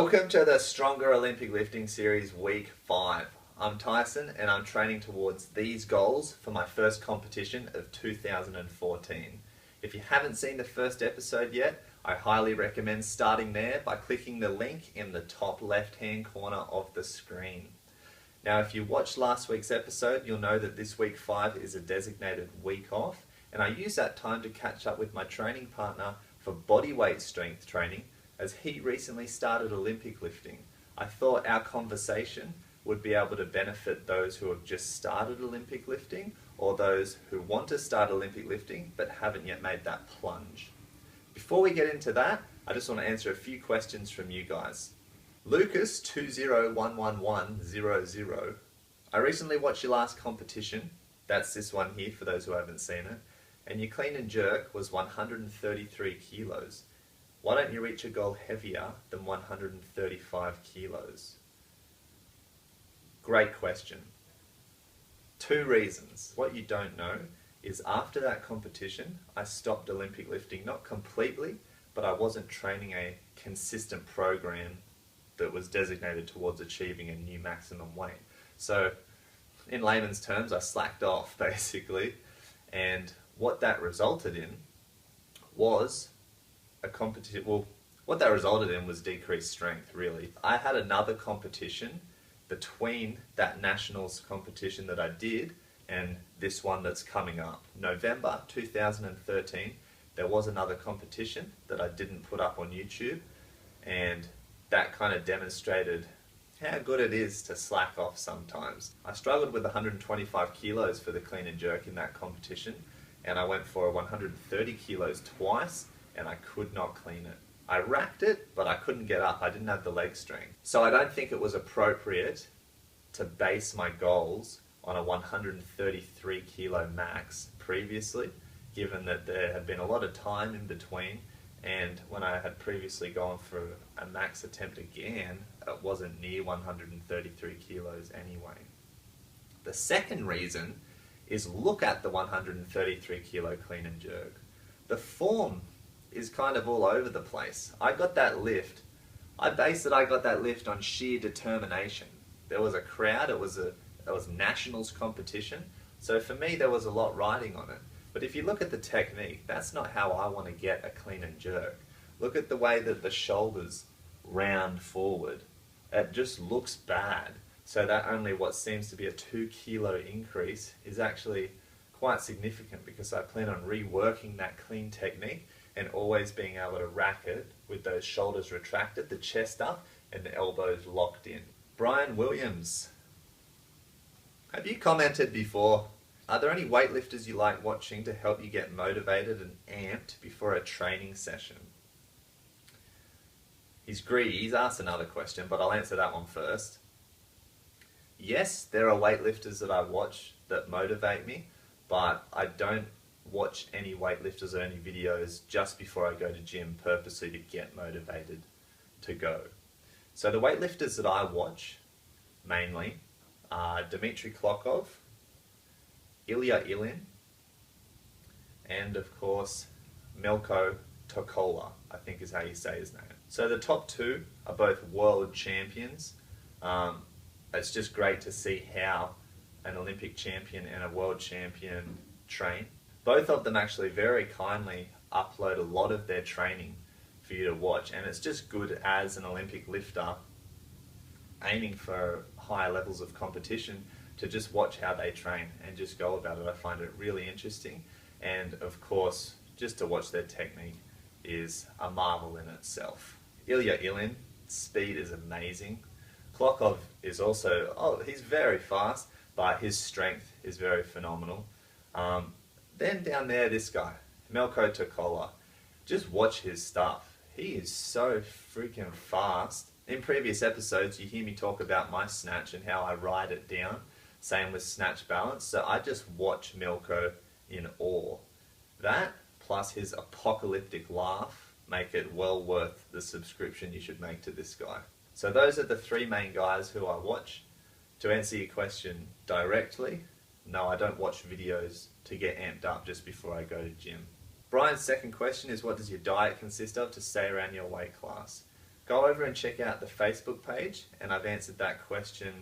Welcome to the Stronger Olympic Lifting Series Week 5. I'm Tyson and I'm training towards these goals for my first competition of 2014. If you haven't seen the first episode yet, I highly recommend starting there by clicking the link in the top left hand corner of the screen. Now if you watched last week's episode, you'll know that this week 5 is a designated week off, and I use that time to catch up with my training partner for bodyweight strength training, as he recently started Olympic lifting. I thought our conversation would be able to benefit those who have just started Olympic lifting or those who want to start Olympic lifting but haven't yet made that plunge. Before we get into that, I just want to answer a few questions from you guys. Lucas2011100, I recently watched your last competition, that's this one here for those who haven't seen it, and your clean and jerk was 133 kilos. Why don't you reach a goal heavier than 135 kilos? Great question. 2 reasons. What you don't know is after that competition, I stopped Olympic lifting, not completely, but I wasn't training a consistent program that was designated towards achieving a new maximum weight. So in layman's terms, I slacked off basically, and what that resulted in was a competition. Well, what that resulted in was decreased strength, really. I had another competition between that nationals competition that I did and this one that's coming up. November 2013, there was another competition that I didn't put up on YouTube, and that kind of demonstrated how good it is to slack off sometimes. I struggled with 125 kilos for the clean and jerk in that competition, and I went for 130 kilos twice, and I could not clean it. I racked it, but I couldn't get up. I didn't have the leg strength. So I don't think it was appropriate to base my goals on a 133 kilo max previously, given that there had been a lot of time in between, and when I had previously gone for a max attempt again, it wasn't near 133 kilos anyway. The second reason is look at the 133 kilo clean and jerk. The form is kind of all over the place. I got that lift. I got that lift on sheer determination. There was a crowd, it was nationals competition, so for me there was a lot riding on it. But if you look at the technique, that's not how I want to get a clean and jerk. Look at the way that the shoulders round forward. It just looks bad. So that only what seems to be a 2 kilo increase is actually quite significant, because I plan on reworking that clean technique and always being able to rack it with those shoulders retracted, the chest up, and the elbows locked in. Brian Williams, have you commented before? Are there any weightlifters you like watching to help you get motivated and amped before a training session? He's greedy. He's asked another question, but I'll answer that one first. Yes, there are weightlifters that I watch that motivate me, but I don't watch any weightlifters or any videos just before I go to gym purposely to get motivated to go. So the weightlifters that I watch mainly are Dmitry Klokov, Ilya Ilin, and of course Melko Tokola, I think is how you say his name. So the top 2 are both world champions. It's just great to see how an Olympic champion and a world champion train. Both of them actually very kindly upload a lot of their training for you to watch, and it's just good as an Olympic lifter aiming for higher levels of competition to just watch how they train and just go about it. I find it really interesting, and of course just to watch their technique is a marvel in itself. Ilya Ilin, speed is amazing. Klokov is also, he's very fast, but his strength is very phenomenal. Then down there, this guy, Melko Tokola, just watch his stuff. He is so freaking fast. In previous episodes, you hear me talk about my snatch and how I ride it down. Same with snatch balance. So I just watch Melko in awe. That, plus his apocalyptic laugh, make it well worth the subscription you should make to this guy. So those are the 3 main guys who I watch. To answer your question directly, no, I don't watch videos to get amped up just before I go to gym. Brian's second question is, what does your diet consist of to stay around your weight class? go over and check out the Facebook page, and I've answered that question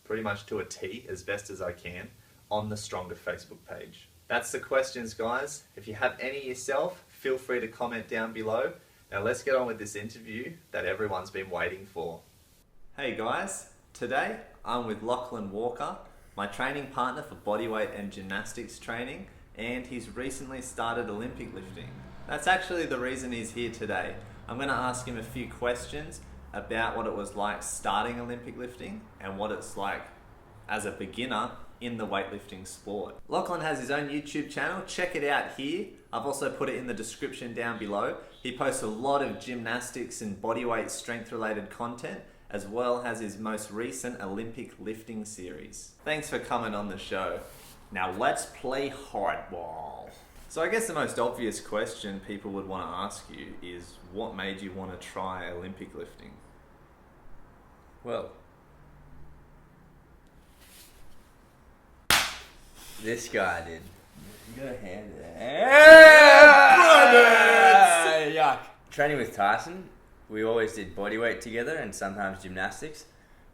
pretty much to a T as best as I can on the Stronger Facebook page. That's the questions, guys. If you have any yourself, feel free to comment down below. Now let's get on with this interview that everyone's been waiting for. Hey guys, today I'm with Lachlan Walker, my training partner for bodyweight and gymnastics training, and he's recently started Olympic lifting. That's actually the reason he's here today. I'm going to ask him a few questions about what it was like starting Olympic lifting and what it's like as a beginner in the weightlifting sport. Lachlan has his own YouTube channel. Check it out here. I've also put it in the description down below. He posts a lot of gymnastics and bodyweight strength related content, as well as his most recent Olympic lifting series. Thanks for coming on the show. Now let's play hardball. So I guess the most obvious question people would want to ask you is, what made you want to try Olympic lifting? Well, this guy did. You got a hand there. Yuck. Training with Tyson, we always did bodyweight together and sometimes gymnastics.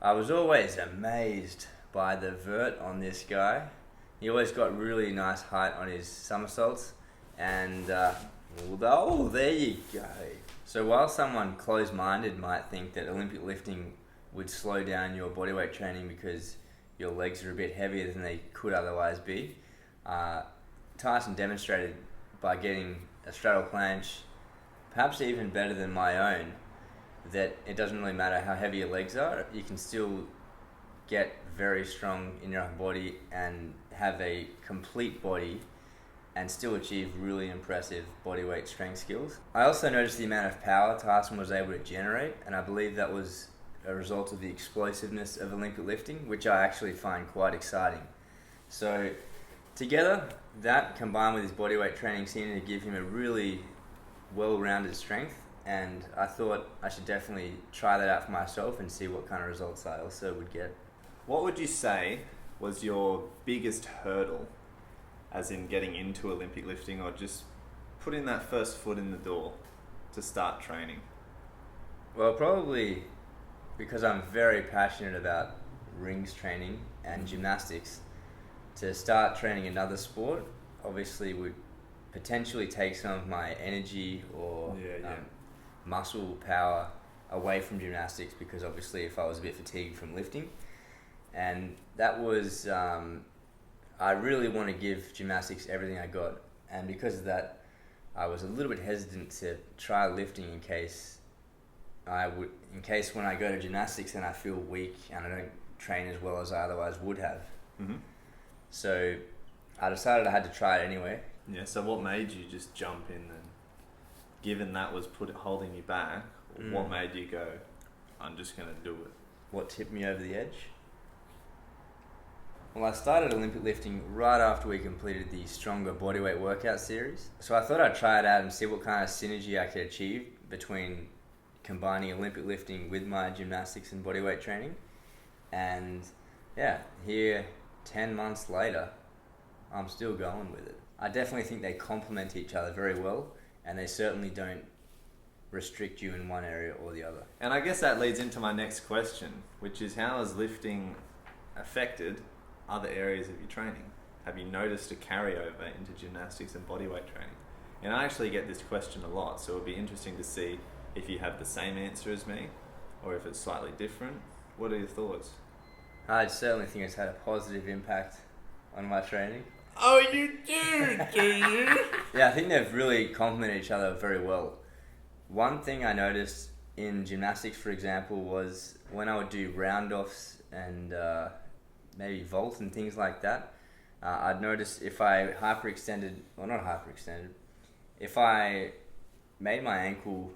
I was always amazed by the vert on this guy. He always got really nice height on his somersaults, and oh, there you go. So while someone closed-minded might think that Olympic lifting would slow down your bodyweight training because your legs are a bit heavier than they could otherwise be, Tyson demonstrated by getting a straddle planche, perhaps even better than my own, that it doesn't really matter how heavy your legs are, you can still get very strong in your upper body and have a complete body and still achieve really impressive bodyweight strength skills. I also noticed the amount of power Tyson was able to generate, and I believe that was a result of the explosiveness of Olympic lifting, which I actually find quite exciting. So together, that combined with his bodyweight training seemed to give him a really well-rounded strength, and I thought I should definitely try that out for myself and see what kind of results I also would get. What would you say was your biggest hurdle, as in getting into Olympic lifting, or just putting that first foot in the door to start training? Well, probably because I'm very passionate about rings training and gymnastics, to start training another sport obviously would potentially take some of my energy or muscle power away from gymnastics, because obviously if I was a bit fatigued from lifting, and that was I really want to give gymnastics everything I got, and because of that I was a little bit hesitant to try lifting in case when I go to gymnastics and I feel weak and I don't train as well as I otherwise would have. Mm-hmm. So I decided I had to try it anyway. Yeah, so what made you just jump in then? Given that was holding you back, what made you go, I'm just going to do it? What tipped me over the edge? Well, I started Olympic lifting right after we completed the Stronger bodyweight workout series. So I thought I'd try it out and see what kind of synergy I could achieve between combining Olympic lifting with my gymnastics and bodyweight training. And yeah, here 10 months later, I'm still going with it. I definitely think they complement each other very well, and they certainly don't restrict you in one area or the other. And I guess that leads into my next question, which is, how has lifting affected other areas of your training? Have you noticed a carryover into gymnastics and bodyweight training? And I actually get this question a lot, so it'll be interesting to see if you have the same answer as me or if it's slightly different. What are your thoughts? I certainly think it's had a positive impact on my training. Oh, you do you? Yeah, I think they've really complemented each other very well. One thing I noticed in gymnastics, for example, was when I would do round-offs and maybe vault and things like that, I'd notice if I if I made my ankle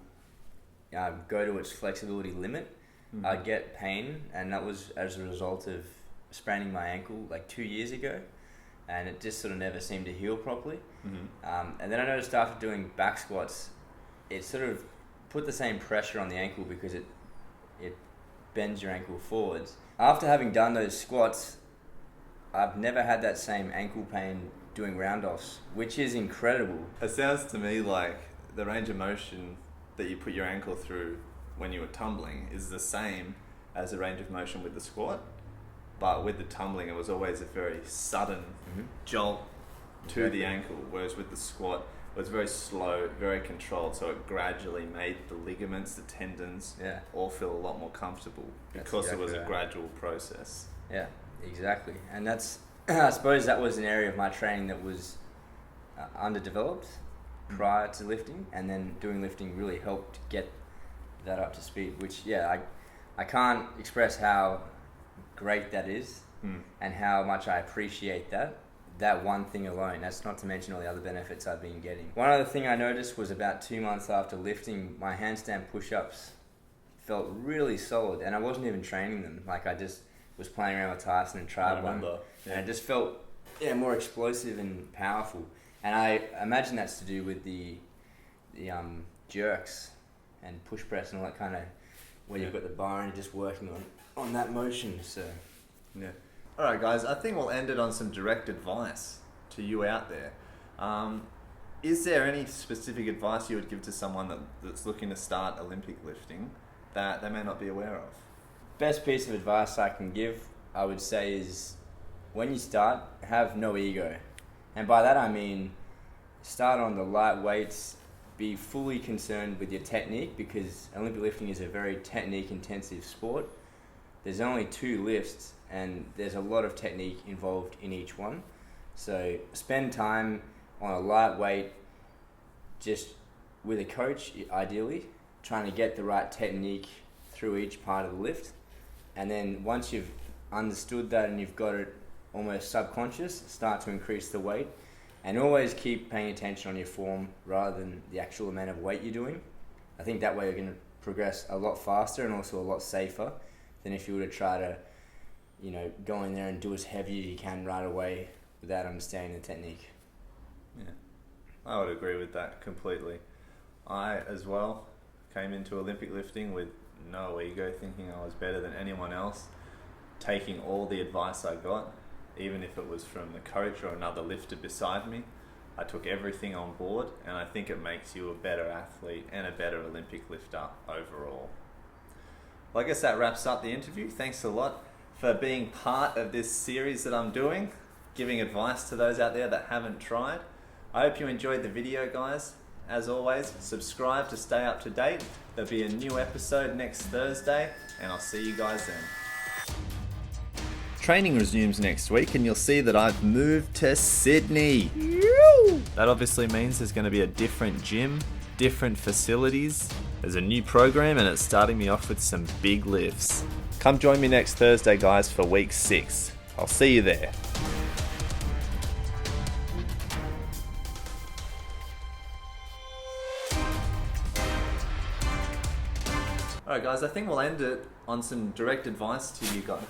go to its flexibility limit, I'd get pain, and that was as a result of spraining my ankle like 2 years ago, and it just sort of never seemed to heal properly. And then I noticed after doing back squats, it sort of put the same pressure on the ankle because it bends your ankle forwards. After having done those squats, I've never had that same ankle pain doing round-offs, which is incredible. It sounds to me like the range of motion that you put your ankle through when you were tumbling is the same as the range of motion with the squat, but with the tumbling it was always a very sudden jolt to the ankle, whereas with the squat it was very slow, very controlled, so it gradually made the ligaments, the tendons all feel a lot more comfortable because it was a gradual process. Yeah, exactly. And that's I suppose that was an area of my training that was underdeveloped prior to lifting, and then doing lifting really helped get that up to speed, which I can't express how great that is and how much I appreciate that one thing alone. That's not to mention all the other benefits I've been getting. One other thing I noticed was about 2 months after lifting, my handstand push-ups felt really solid, and I wasn't even training them. Like, I just was playing around with Tyson and tried one, and it just felt more explosive and powerful. And I imagine that's to do with the jerks and push press and all that kind of, where you've got the bar and you're just working on that motion. So all right, guys, I think we'll end it on some direct advice to you out there. Is there any specific advice you would give to someone that's looking to start Olympic lifting that they may not be aware of? Best piece of advice I can give, I would say, is when you start, have no ego. And by that I mean start on the light weights, be fully concerned with your technique, because Olympic lifting is a very technique intensive sport. There's only 2 lifts and there's a lot of technique involved in each one. So spend time on a light weight, just with a coach ideally, trying to get the right technique through each part of the lift. And then once you've understood that and you've got it almost subconscious, start to increase the weight, and always keep paying attention on your form rather than the actual amount of weight you're doing. I think that way you're going to progress a lot faster and also a lot safer than if you were to try to, go in there and do as heavy as you can right away without understanding the technique. Yeah, I would agree with that completely. I, as well, came into Olympic lifting with no ego, thinking I was better than anyone else, taking all the advice I got, even if it was from the coach or another lifter beside me. I took everything on board, and I think it makes you a better athlete and a better Olympic lifter overall. Well, I guess that wraps up the interview. Thanks a lot for being part of this series that I'm doing, giving advice to those out there that haven't tried. I hope you enjoyed the video, guys. As always, subscribe to stay up to date. There'll be a new episode next Thursday, and I'll see you guys then. Training resumes next week, and you'll see that I've moved to Sydney. That obviously means there's going to be a different gym, different facilities. There's a new program, and it's starting me off with some big lifts. Come join me next Thursday, guys, for week 6. I'll see you there. Alright guys, I think we'll end it on some direct advice to you guys.